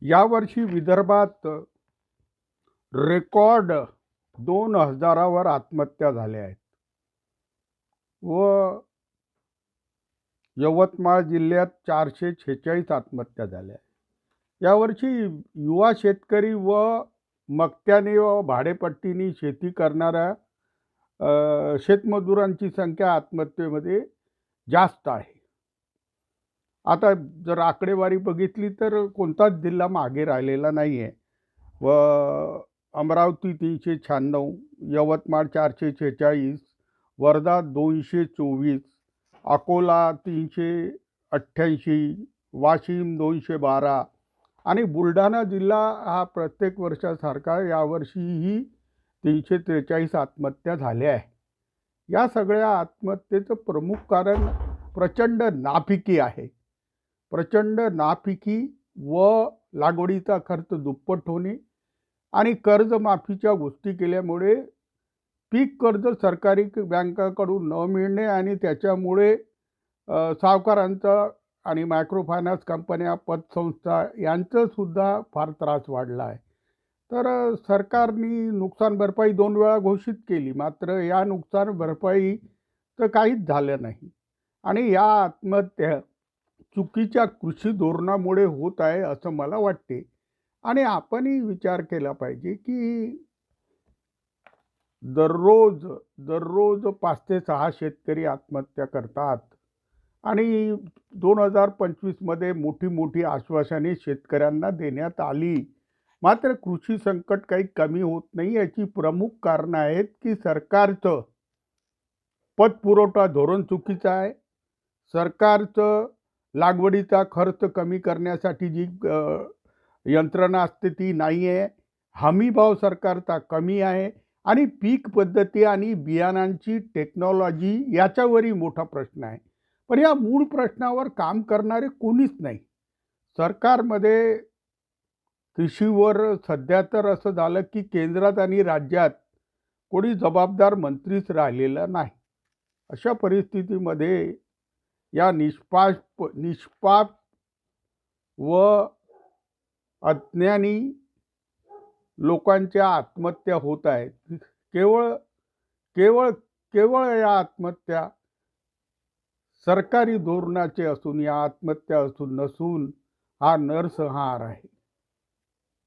यावर्षी विदर्भात रेकॉर्ड 2,000वर आत्महत्या झाल्या आहेत व यवतमाळ जिल्ह्यात 446 आत्महत्या झाल्या आहेत। यावर्षी युवा शेतकरी व मक्त्याने व भाडेपट्टीने शेती करणाऱ्या शेतमजुरांची संख्या आत्महत्येमध्ये जास्त आहे। आता जर आकडेवारी बघितली तर कोणताच जिल्हा मागे राहिलेला नाही आहे व अमरावती 396, यवतमाळ 446, वर्धा 224, अकोला 388, वाशिम 212 आणि बुलढाणा जिल्हा हा प्रत्येक वर्षासारखा यावर्षीही 343 आत्महत्या झाल्या आहे। या सगळ्या आत्महत्येचं प्रमुख कारण प्रचंड नापिकी आहे। प्रचंड नापिकी व लागवडीचा खर्च दुप्पट होणे आणि कर्जमाफीच्या गोष्टी केल्यामुळे पीक कर्ज सरकारी बँकाकडून न मिळणे आणि त्याच्यामुळे सावकारांचा आणि मायक्रो फायनान्स कंपन्या, पतसंस्था यांचासुद्धा फार त्रास वाढला आहे। तर सरकारने नुकसान भरपाई 2 वेळा घोषित केली, मात्र या नुकसान भरपाई तर काहीच झालं नाही आणि या आत्महत्या चुकीच्या कृषी धोरणामुळे होत आहे असं मला वाटते। आणि आपणही विचार केला पाहिजे की दररोज 5 ते 6 शेतकरी आत्महत्या करतात आणि 2025 मध्ये मोठी आश्वासने शेतकऱ्यांना देण्यात आली, मात्र कृषी संकट काही कमी होत नाही। याची प्रमुख कारणं आहेत की सरकारचं पतपुरवठा धोरण चुकीचं आहे, सरकारचं लागवडीचा खर्च कमी करण्यासाठी जी यंत्रणा असते ती नाही आहे, हमीभाव सरकारचा कमी आहे आणि पीक पद्धती आणि बियाणांची टेक्नॉलॉजी याच्यावरही मोठा प्रश्न आहे। पण या मूळ प्रश्नावर काम करणारे कोणीच नाही। सरकारमध्ये कृषीवर सध्या तर असं झालं की केंद्रात आणि राज्यात कोणी जबाबदार मंत्रीच राहिलेला नाही। अशा परिस्थितीमध्ये या निष्पाप व अज्ञानी लोकांच्या आत्महत्या होत आहेत। केवळ केवळ केवळ या आत्महत्या सरकारी धोरणाचे असून, या आत्महत्या असून नसून हा नरसंहार आहे।